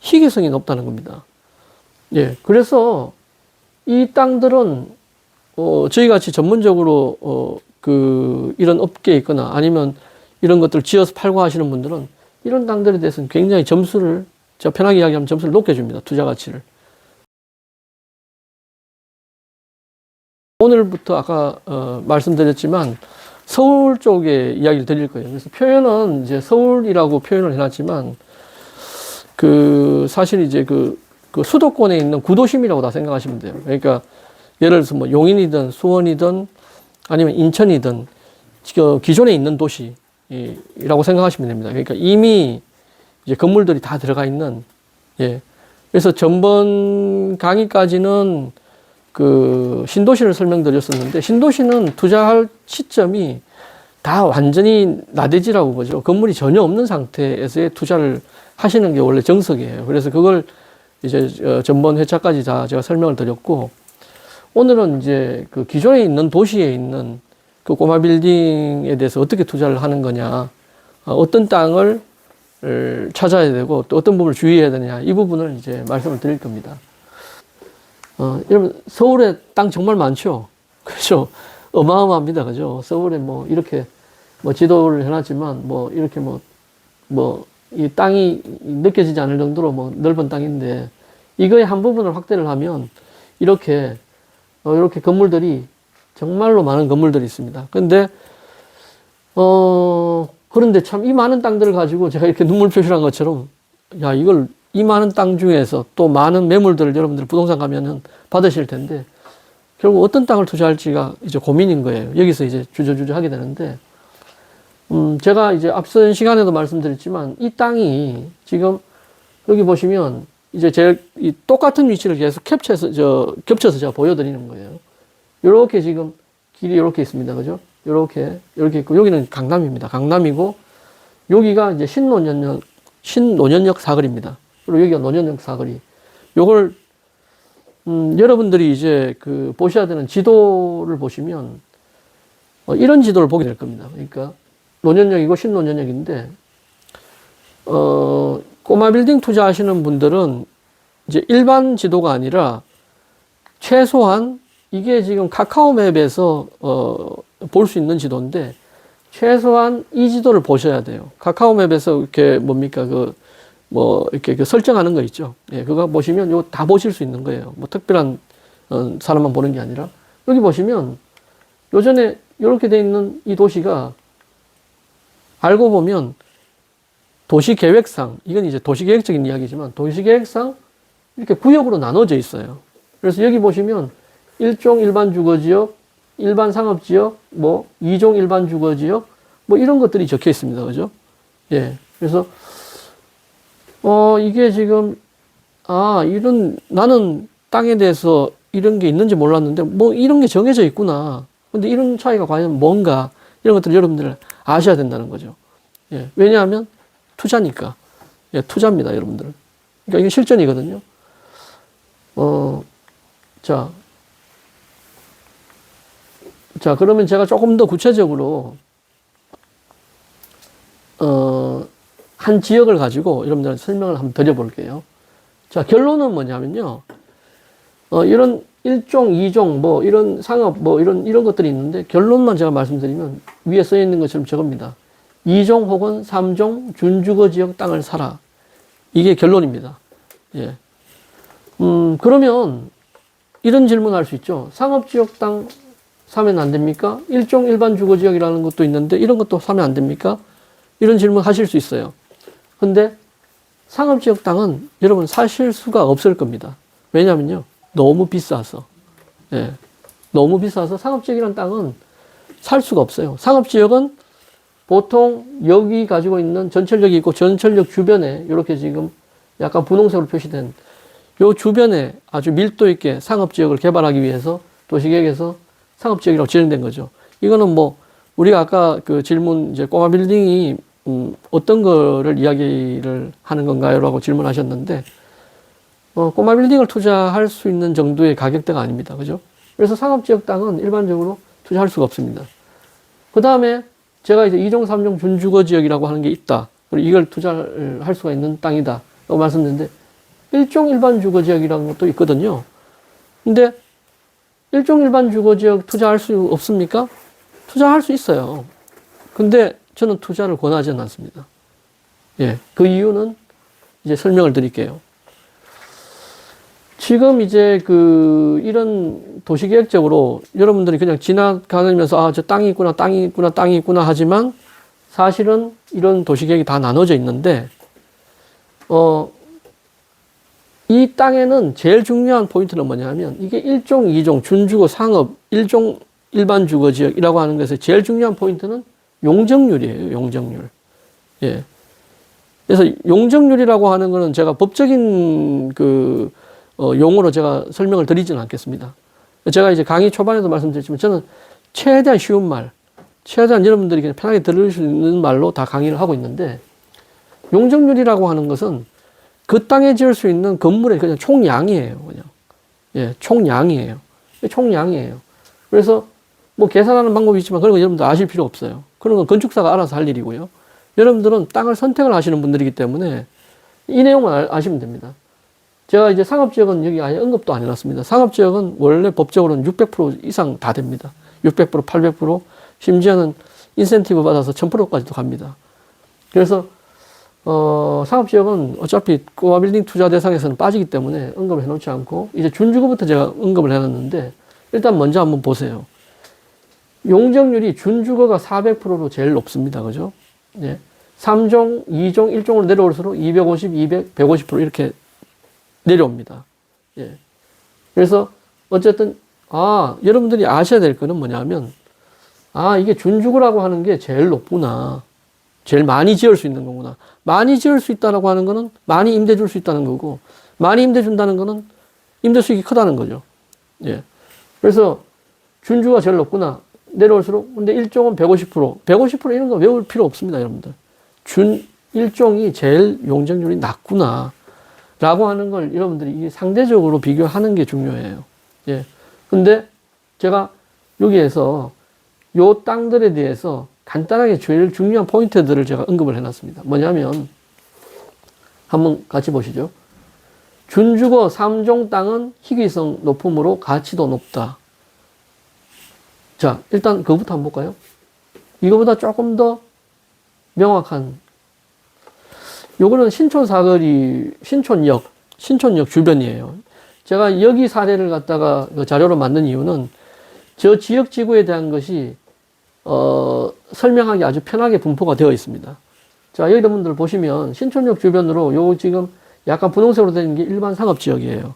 희귀성이 높다는 겁니다. 예, 그래서 이 땅들은 저희 같이 전문적으로 이런 업계에 있거나 아니면 이런 것들 지어서 팔고 하시는 분들은 이런 땅들에 대해서는 굉장히 점수를, 제가 편하게 이야기하면 점수를 높게 줍니다. 투자 가치를. 오늘부터 아까 말씀드렸지만 서울 쪽에 이야기를 드릴 거예요. 그래서 표현은 이제 서울이라고 표현을 해놨지만 사실 이제 그 수도권에 있는 구도심이라고 다 생각하시면 돼요. 그러니까 예를 들어서 뭐 용인이든 수원이든 아니면 인천이든 기존에 있는 도시라고 생각하시면 됩니다. 그러니까 이미 이제 건물들이 다 들어가 있는, 예. 그래서 전번 강의까지는 신도시를 설명드렸었는데, 신도시는 투자할 시점이 다 완전히 나대지라고 보죠. 건물이 전혀 없는 상태에서의 투자를 하시는 게 원래 정석이에요. 그래서 그걸 이제 전번 회차까지 다 제가 설명을 드렸고, 오늘은 이제 기존에 있는 도시에 있는 꼬마 빌딩에 대해서 어떻게 투자를 하는 거냐, 어떤 땅을 찾아야 되고 또 어떤 부분을 주의해야 되냐, 이 부분을 이제 말씀을 드릴 겁니다. 여러분, 서울에 땅 정말 많죠? 그죠? 어마어마합니다. 그죠? 서울에 뭐 이렇게 지도를 해놨지만 이렇게 이 땅이 느껴지지 않을 정도로 넓은 땅인데, 이거의 한 부분을 확대를 하면 이렇게 건물들이 정말로 많은 건물들이 있습니다. 그런데 참 이 많은 땅들을 가지고 제가 이렇게 눈물 표시한 것처럼, 야, 이 많은 땅 중에서 또 많은 매물들을 여러분들 부동산 가면은 받으실 텐데, 결국 어떤 땅을 투자할지가 이제 고민인 거예요. 여기서 이제 주저주저 하게 되는데, 제가 이제 앞선 시간에도 말씀드렸지만, 이 땅이 지금 여기 보시면 이제 이 똑같은 위치를 계속 겹쳐서 제가 보여드리는 거예요. 요렇게 지금 길이 요렇게 있습니다. 그죠? 요렇게 있고, 여기는 강남입니다. 강남이고, 여기가 이제 신논현역 사거리입니다. 그리고 여기가 논현역 사거리. 요걸, 여러분들이 이제 보셔야 되는 지도를 보시면, 이런 지도를 보게 될 겁니다. 그러니까, 논현역이고 신논현역인데, 꼬마 빌딩 투자하시는 분들은 이제 일반 지도가 아니라 최소한 이게 지금 카카오맵에서 볼 수 있는 지도인데, 최소한 이 지도를 보셔야 돼요. 카카오맵에서 이렇게 이렇게 설정하는 거 있죠. 예, 그거 보시면 이거 다 보실 수 있는 거예요. 특별한 사람만 보는 게 아니라, 여기 보시면 요전에 이렇게 돼 있는 이 도시가 알고 보면 도시계획상, 이건 이제 도시계획적인 이야기지만 도시계획상 이렇게 구역으로 나눠져 있어요. 그래서 여기 보시면 1종 일반 주거지역, 일반 상업지역, 2종 일반 주거지역, 이런 것들이 적혀 있습니다. 그죠? 예. 그래서, 이게 지금, 나는 땅에 대해서 이런 게 있는지 몰랐는데, 이런 게 정해져 있구나. 근데 이런 차이가 과연 뭔가, 이런 것들 여러분들 아셔야 된다는 거죠. 예. 왜냐하면 투자니까. 예, 투자입니다, 여러분들. 그러니까 이게 실전이거든요. 자, 그러면 제가 조금 더 구체적으로, 한 지역을 가지고 여러분들한테 설명을 한번 드려볼게요. 자, 결론은 뭐냐면요. 이런 1종, 2종, 이런 상업, 이런 것들이 있는데, 결론만 제가 말씀드리면 위에 써 있는 것처럼 저겁니다. 2종 혹은 3종 준주거 지역 땅을 사라. 이게 결론입니다. 예. 그러면 이런 질문 할 수 있죠. 상업지역 땅 사면 안 됩니까? 1종 일반 주거지역이라는 것도 있는데 이런 것도 사면 안 됩니까? 이런 질문 하실 수 있어요. 근데 상업지역 땅은 여러분 사실 수가 없을 겁니다. 왜냐면요. 너무 비싸서. 예. 너무 비싸서 상업지역이라는 땅은 살 수가 없어요. 상업지역은 보통 여기 가지고 있는 전철역이 있고 전철역 주변에 이렇게 지금 약간 분홍색으로 표시된 요 주변에 아주 밀도 있게 상업지역을 개발하기 위해서 도시계획에서 상업지역이라고 지정된 거죠. 이거는 우리가 아까 질문, 이제 꼬마 빌딩이, 어떤 거를 이야기를 하는 건가요? 라고 질문하셨는데, 꼬마 빌딩을 투자할 수 있는 정도의 가격대가 아닙니다. 그죠? 그래서 상업지역 땅은 일반적으로 투자할 수가 없습니다. 그 다음에 제가 이제 2종, 3종 준주거지역이라고 하는 게 있다. 그리고 이걸 투자를 할 수가 있는 땅이다. 라고 말씀드렸는데, 일종 일반 주거지역이라는 것도 있거든요. 근데 일종 일반 주거지역 투자할 수 없습니까? 투자할 수 있어요. 근데 저는 투자를 권하지는 않습니다. 예, 그 이유는 이제 설명을 드릴게요. 지금 이제 이런 도시계획적으로 여러분들이 그냥 지나가면서 아, 저 땅이 있구나, 땅이 있구나, 땅이 있구나 하지만 사실은 이런 도시계획이 다 나눠져 있는데, 이 땅에는 제일 중요한 포인트는 뭐냐면 이게 1종, 2종, 준주거, 상업, 1종 일반 주거지역이라고 하는 것의 제일 중요한 포인트는 용적률이에요. 용적률. 예. 그래서 용적률이라고 하는 거는 제가 법적인 용어로 제가 설명을 드리지는 않겠습니다. 제가 이제 강의 초반에도 말씀드렸지만 저는 최대한 쉬운 말, 최대한 여러분들이 그냥 편하게 들을 수 있는 말로 다 강의를 하고 있는데, 용적률이라고 하는 것은 그 땅에 지을 수 있는 건물의 그냥 총량이에요. 그냥. 예, 총량이에요. 총량이에요. 그래서 뭐 계산하는 방법이 있지만 그런 거 여러분들 아실 필요 없어요. 그런 건 건축사가 알아서 할 일이고요. 여러분들은 땅을 선택을 하시는 분들이기 때문에 이 내용만 아시면 됩니다. 제가 이제 상업지역은 여기 아예 언급도 안 해놨습니다. 상업지역은 원래 법적으로는 600% 이상 다 됩니다. 600%, 800%, 심지어는 인센티브 받아서 1000%까지도 갑니다. 그래서 상업지역은 어차피 꼬마빌딩 투자 대상에서는 빠지기 때문에 언급을 해놓지 않고, 이제 준주거부터 제가 언급을 해놨는데, 일단 먼저 한번 보세요. 용적률이 준주거가 400%로 제일 높습니다. 그죠? 예. 3종, 2종, 1종으로 내려올수록 250, 200, 150% 이렇게 내려옵니다. 예. 그래서 어쨌든, 여러분들이 아셔야 될 거는 뭐냐면, 이게 준주거라고 하는 게 제일 높구나. 제일 많이 지을 수 있는 거구나. 많이 지을 수 있다라고 하는 거는 많이 임대 줄 수 있다는 거고, 많이 임대 준다는 거는 임대 수익이 크다는 거죠. 예. 그래서 준주가 제일 높구나. 내려올수록, 근데 1종은 150%, 150% 이런 거 외울 필요 없습니다, 여러분들. 1종이 제일 용적률이 낮구나. 라고 하는 걸 여러분들이 상대적으로 비교하는 게 중요해요. 예. 근데 제가 여기에서 요 땅들에 대해서 간단하게 제일 중요한 포인트들을 제가 언급을 해놨습니다. 뭐냐면, 한번 같이 보시죠. 준주거 3종 땅은 희귀성 높음으로 가치도 높다. 자, 일단 그거부터 한번 볼까요? 이거보다 조금 더 명확한, 요거는 신촌 사거리, 신촌역 주변이에요. 제가 여기 사례를 갖다가 그 자료로 만든 이유는 저 지역 지구에 대한 것이 설명하기 아주 편하게 분포가 되어 있습니다. 자, 여러분들 보시면 신촌역 주변으로 요 지금 약간 분홍색으로 되는 게 일반 상업지역이에요.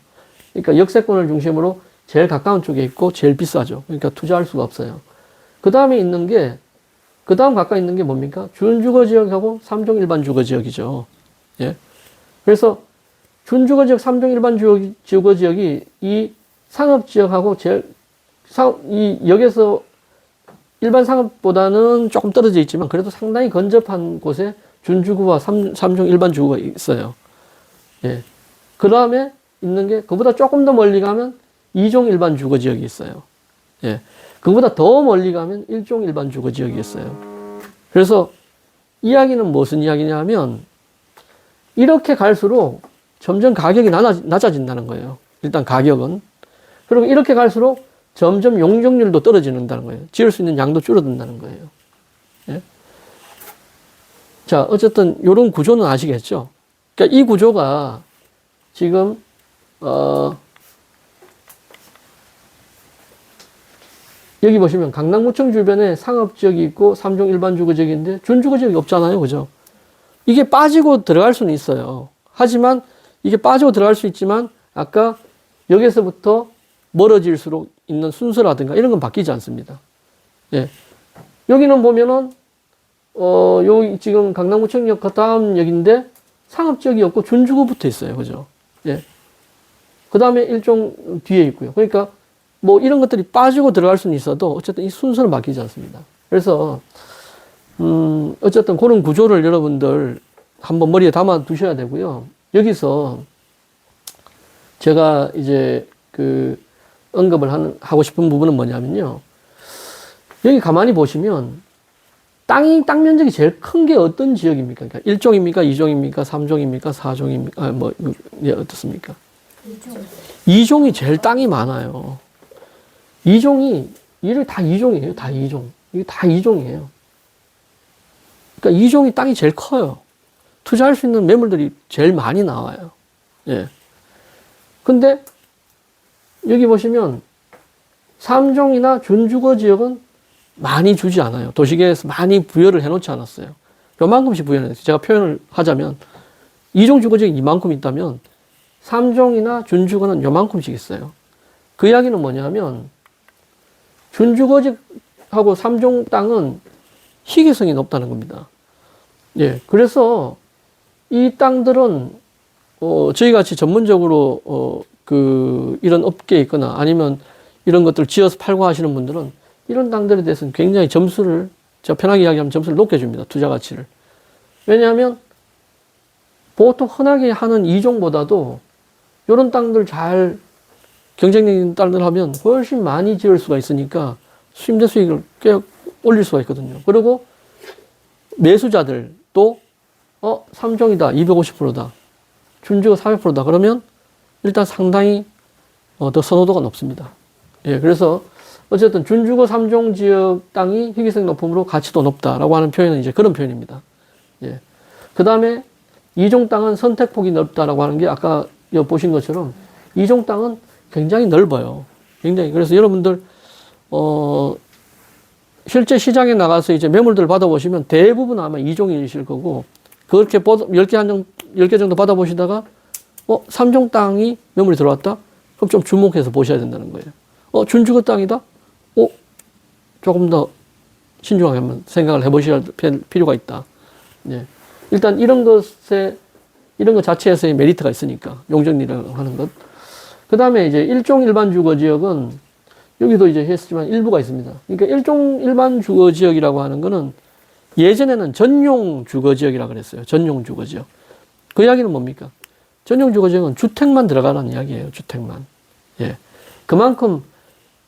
그러니까 역세권을 중심으로 제일 가까운 쪽에 있고 제일 비싸죠. 그러니까 투자할 수가 없어요. 그 다음에 있는 게, 그 다음 가까이 있는 게 뭡니까? 준주거지역하고 3종 일반 주거지역이죠. 예. 그래서 준주거지역 3종 일반 주거지역이 이 상업지역하고 이 역에서 일반 상업보다는 조금 떨어져 있지만 그래도 상당히 근접한 곳에 준주거와 3종 일반 주거가 있어요. 예. 그 다음에 있는 게 그보다 조금 더 멀리 가면 2종 일반 주거지역이 있어요. 예. 그보다 더 멀리 가면 1종 일반 주거지역이 있어요. 그래서 이야기는 무슨 이야기냐면 이렇게 갈수록 점점 가격이 낮아진다는 거예요. 일단 가격은. 그리고 이렇게 갈수록 점점 용적률도 떨어진다는 거예요. 지을 수 있는 양도 줄어든다는 거예요. 예? 자, 어쨌든 이런 구조는 아시겠죠? 그러니까 이 구조가 지금 여기 보시면 강남구청 주변에 상업지역이 있고 3종 일반 주거지역인데 준주거지역이 없잖아요. 그죠? 이게 빠지고 들어갈 수는 있어요. 하지만 이게 빠지고 들어갈 수 있지만 아까 여기서부터 멀어질수록 있는 순서라든가 이런 건 바뀌지 않습니다. 예. 여기는 보면은 여기 지금 강남구청역 그 다음 역인데 상업지역이 없고 준주거 붙어 있어요. 그죠? 예. 그 다음에 일종 뒤에 있고요. 그러니까 뭐 이런 것들이 빠지고 들어갈 수는 있어도 어쨌든 이 순서는 바뀌지 않습니다. 그래서 어쨌든 그런 구조를 여러분들 한번 머리에 담아 두셔야 되고요. 여기서 제가 이제 언급을 하고 싶은 부분은 뭐냐면요. 여기 가만히 보시면 땅 면적이 제일 큰 게 어떤 지역입니까? 그러니까 1종입니까? 2종입니까? 3종입니까? 4종입니까? 예, 어떻습니까? 2종이 제일 땅이 많아요. 2종이, 이를 다 2종이에요. 다 2종. 이게 다 2종이에요. 그러니까 2종이 땅이 제일 커요. 투자할 수 있는 매물들이 제일 많이 나와요. 예. 근데, 여기 보시면, 3종이나 준주거 지역은 많이 주지 않아요. 도시계에서 많이 부여를 해놓지 않았어요. 요만큼씩 부여해놨어요. 제가 표현을 하자면, 2종 주거지역이 이만큼 있다면, 3종이나 준주거는 요만큼씩 있어요. 그 이야기는 뭐냐면, 준주거지하고 3종 땅은 희귀성이 높다는 겁니다. 예. 그래서, 이 땅들은, 저희 같이 전문적으로, 이런 업계에 있거나 아니면 이런 것들 지어서 팔고 하시는 분들은 이런 땅들에 대해서는 굉장히 점수를, 제가 편하게 이야기하면 점수를 높게 줍니다. 투자 가치를. 왜냐하면 보통 흔하게 하는 2종보다도 이런 땅들 잘 경쟁력 있는 땅들 하면 훨씬 많이 지을 수가 있으니까 임대 수익을 꽤 올릴 수가 있거든요. 그리고 매수자들도 3종이다. 250%다. 준주가 400%다. 그러면 일단 상당히 더 선호도가 높습니다. 예, 그래서 어쨌든 준주거 3종 지역 땅이 희귀성 높음으로 가치도 높다라고 하는 표현은 이제 그런 표현입니다. 예. 그 다음에 2종 땅은 선택폭이 넓다라고 하는 게 아까 보신 것처럼 2종 땅은 굉장히 넓어요. 굉장히. 그래서 여러분들, 실제 시장에 나가서 이제 매물들을 받아보시면 대부분 아마 2종이실 거고, 그렇게 10개 정도 받아보시다가, 3종 땅이 매물이 들어왔다? 그럼 좀 주목해서 보셔야 된다는 거예요. 준주거 땅이다? 조금 더 신중하게 한번 생각을 해보셔야 될 필요가 있다. 예. 일단 이런 것 자체에서의 메리트가 있으니까, 용적률이라고 하는 것. 그 다음에 이제 1종 일반 주거 지역은, 여기도 이제 했지만 일부가 있습니다. 그러니까 1종 일반 주거 지역이라고 하는 거는 예전에는 전용 주거 지역이라고 그랬어요. 전용 주거 지역. 그 이야기는 뭡니까? 전용 주거 지역은 주택만 들어가라는 이야기예요. 주택만. 예. 그만큼,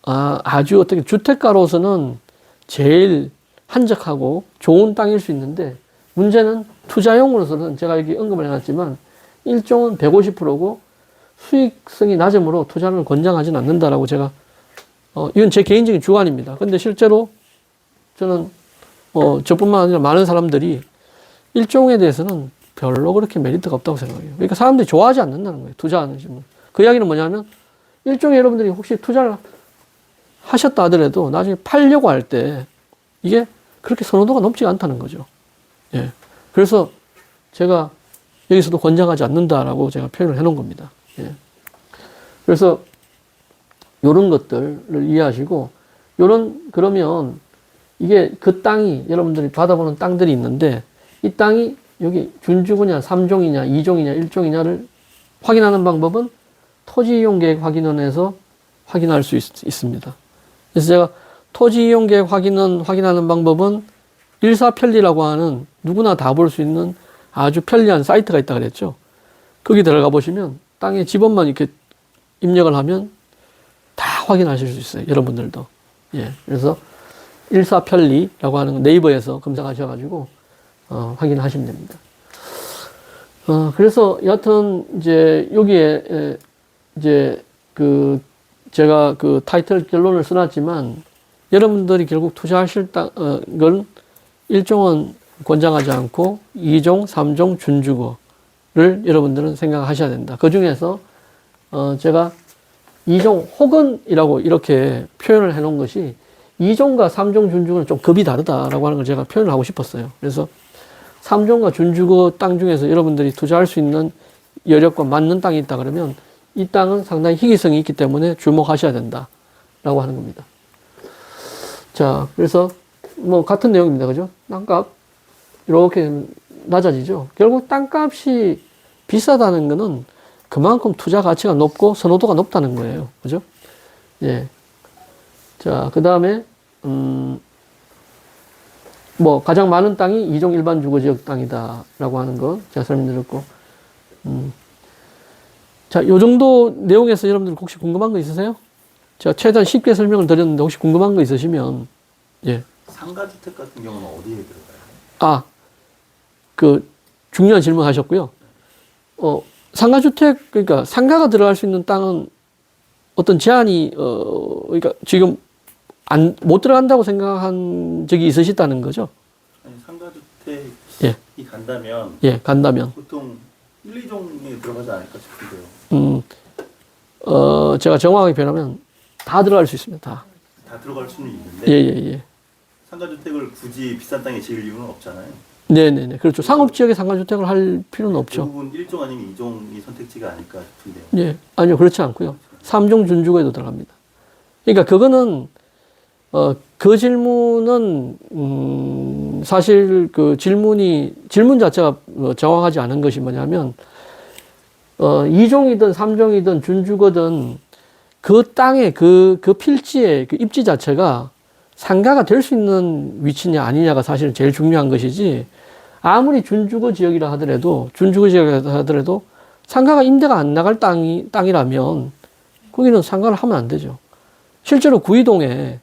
아주 어떻게 주택가로서는 제일 한적하고 좋은 땅일 수 있는데, 문제는 투자용으로서는 제가 여기 언급을 해놨지만, 1종은 150%고 수익성이 낮으므로 투자를 권장하지는 않는다라고 제가, 이건 제 개인적인 주관입니다. 근데 실제로 저는, 저뿐만 아니라 많은 사람들이 1종에 대해서는 별로 그렇게 메리트가 없다고 생각해요. 그러니까 사람들이 좋아하지 않는다는 거예요. 투자하는 식으로. 그 이야기는 뭐냐면, 1종에 여러분들이 혹시 투자를 하셨다 하더라도 나중에 팔려고 할 때 이게 그렇게 선호도가 높지 않다는 거죠. 예. 그래서 제가 여기서도 권장하지 않는다라고 제가 표현을 해 놓은 겁니다. 예. 그래서 요런 것들을 이해하시고, 그러면 이게 그 땅이 여러분들이 받아보는 땅들이 있는데, 이 땅이 여기 준주거냐, 3종이냐, 2종이냐, 1종이냐를 확인하는 방법은 토지이용계획 확인원에서 확인할 수 있습니다. 그래서 제가 토지이용계획 확인하는 방법은 일사편리라고 하는 누구나 다 볼 수 있는 아주 편리한 사이트가 있다 그랬죠. 거기 들어가 보시면 땅의 지번만 이렇게 입력을 하면 다 확인하실 수 있어요. 여러분들도. 예. 그래서 일사편리라고 하는 네이버에서 검색하셔가지고, 확인하시면 됩니다. 그래서 여하튼 이제 여기에 이제 제가 타이틀 결론을 써놨지만, 여러분들이 결국 투자하실 건 1종은 권장하지 않고 2종, 3종 준주거를 여러분들은 생각하셔야 된다. 그 중에서 제가 2종 혹은이라고 이렇게 표현을 해놓은 것이 2종과 3종 준주거는 좀 급이 다르다라고 하는 걸 제가 표현을 하고 싶었어요. 그래서 3종과 준주거 땅 중에서 여러분들이 투자할 수 있는 여력과 맞는 땅이 있다 그러면 이 땅은 상당히 희귀성이 있기 때문에 주목하셔야 된다라고 하는 겁니다. 자, 그래서 뭐 같은 내용입니다. 그죠? 땅값 이렇게 낮아지죠. 결국 땅값이 비싸다는 거는 그만큼 투자 가치가 높고 선호도가 높다는 거예요. 그죠? 예. 자, 그 다음에 뭐 가장 많은 땅이 2종 일반 주거지역 땅이다라고 하는 거 제가 설명드렸고, 자, 요 정도 내용에서 여러분들 혹시 궁금한 거 있으세요? 제가 최대한 쉽게 설명을 드렸는데 혹시 궁금한 거 있으시면, 예, 상가주택 같은 경우는 어디에 들어가요? 아, 그 중요한 질문 하셨고요. 상가주택, 그러니까 상가가 들어갈 수 있는 땅은 어떤 제한이, 그러니까 지금 못 들어간다고 생각한 적이 있으시다는 거죠? 아니, 상가주택이 예. 간다면 예, 간다면. 보통 1, 2종에 들어가지 않을까 싶은데요. 제가 정확하게 변하면 다 들어갈 수 있습니다. 다. 다 들어갈 수는 있는데 예, 예, 예. 상가주택을 굳이 비싼 땅에 지을 이유는 없잖아요. 네네네. 그렇죠. 상업지역에 상가주택을 할 필요는 없죠. 대부분 1종 아니면 2종이 선택지가 아닐까 싶은데요. 예. 아니요, 그렇지 않고요. 3종 준주거에도 들어갑니다. 그러니까 그거는, 그 질문은, 사실 그 질문 자체가 정확하지 않은 것이 뭐냐면, 2종이든 3종이든 준주거든 그 땅의 그 필지의 그 입지 자체가 상가가 될 수 있는 위치냐 아니냐가 사실 제일 중요한 것이지, 아무리 준주거 지역이라 하더라도 상가가 임대가 안 나갈 땅이라면 거기는 상가를 하면 안 되죠. 실제로 구의역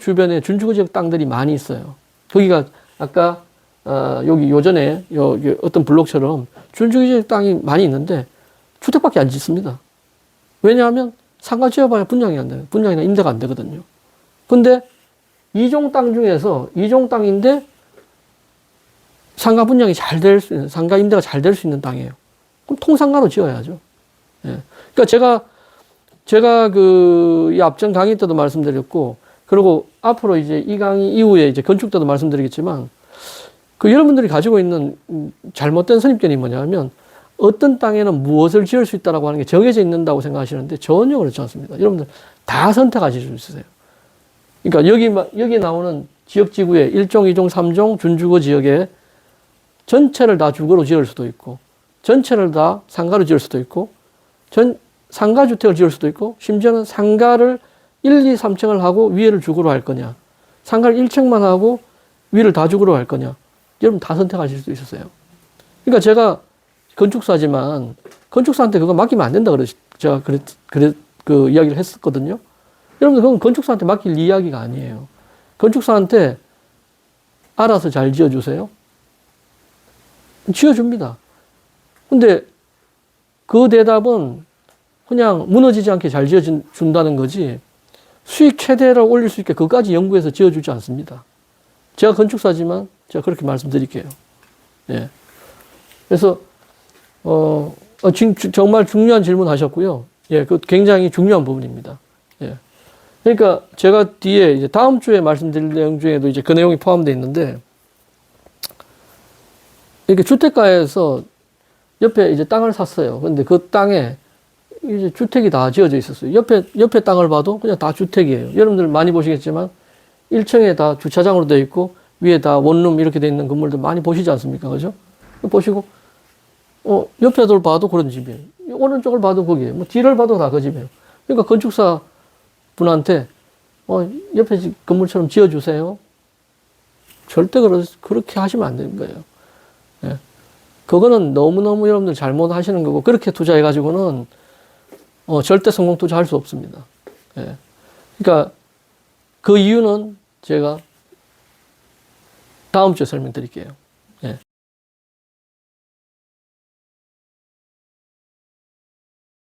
주변에 준주거 지역 땅들이 많이 있어요. 거기가 아까 여기 요전에 여기 어떤 블록처럼 준주거 지역 땅이 많이 있는데 주택밖에 안 짓습니다. 왜냐하면 상가 지어봐야 분양이나 임대가 안 되거든요. 근데 2종 땅 중에서 2종 땅인데 상가 분양이 잘 될 수 있는, 상가 임대가 잘 될 수 있는 땅이에요. 그럼 통상가로 지어야죠. 예. 그러니까 제가 이 앞전 강의 때도 말씀드렸고, 그리고 앞으로 이제 이 강의 이후에 이제 건축 때도 말씀드리겠지만, 여러분들이 가지고 있는 잘못된 선입견이 뭐냐면, 어떤 땅에는 무엇을 지을 수 있다라고 하는 게 정해져 있는다고 생각하시는데 전혀 그렇지 않습니다. 여러분들 다 선택하실 수 있으세요. 그러니까 여기 나오는 지역지구에 1종, 2종, 3종 준주거 지역에 전체를 다 주거로 지을 수도 있고, 전체를 다 상가로 지을 수도 있고, 상가주택을 지을 수도 있고, 심지어는 상가를 1, 2, 3층을 하고 위에를 주거로 할 거냐, 상가를 1층만 하고 위를 다 주거로 할 거냐, 여러분 다 선택하실 수 있으세요. 그러니까 제가 건축사지만 건축사한테 그거 맡기면 안 된다 제가 그 이야기를 했었거든요. 여러분들 그건 건축사한테 맡길 이야기가 아니에요. 건축사한테 알아서 잘 지어주세요. 지어줍니다. 근데 그 대답은 그냥 무너지지 않게 잘 지어준다는 거지, 수익 최대로 올릴 수 있게 그까지 연구해서 지어주지 않습니다. 제가 건축사지만 제가 그렇게 말씀드릴게요. 예. 그래서, 정말 중요한 질문 하셨고요. 예, 그 굉장히 중요한 부분입니다. 예. 그러니까 제가 뒤에 이제 다음 주에 말씀드릴 내용 중에도 이제 그 내용이 포함되어 있는데, 이렇게 주택가에서 옆에 이제 땅을 샀어요. 근데 그 땅에 이제 주택이 다 지어져 있었어요. 옆에 땅을 봐도 그냥 다 주택이에요. 여러분들 많이 보시겠지만 1층에 다 주차장으로 되어 있고 위에 다 원룸 이렇게 되어 있는 건물들 많이 보시지 않습니까? 그죠? 보시고, 옆에들 봐도 그런 집이에요. 오른쪽을 봐도 거기에요. 뭐 뒤를 봐도 다 그 집이에요. 그러니까 건축사 분한테, 옆에 건물처럼 지어주세요. 절대 그렇게 하시면 안 되는 거예요. 예. 그거는 너무너무 여러분들 잘못하시는 거고, 그렇게 투자해가지고는, 절대 성공 투자할 수 없습니다. 예. 그러니까 그 이유는 제가 다음 주에 설명드릴게요.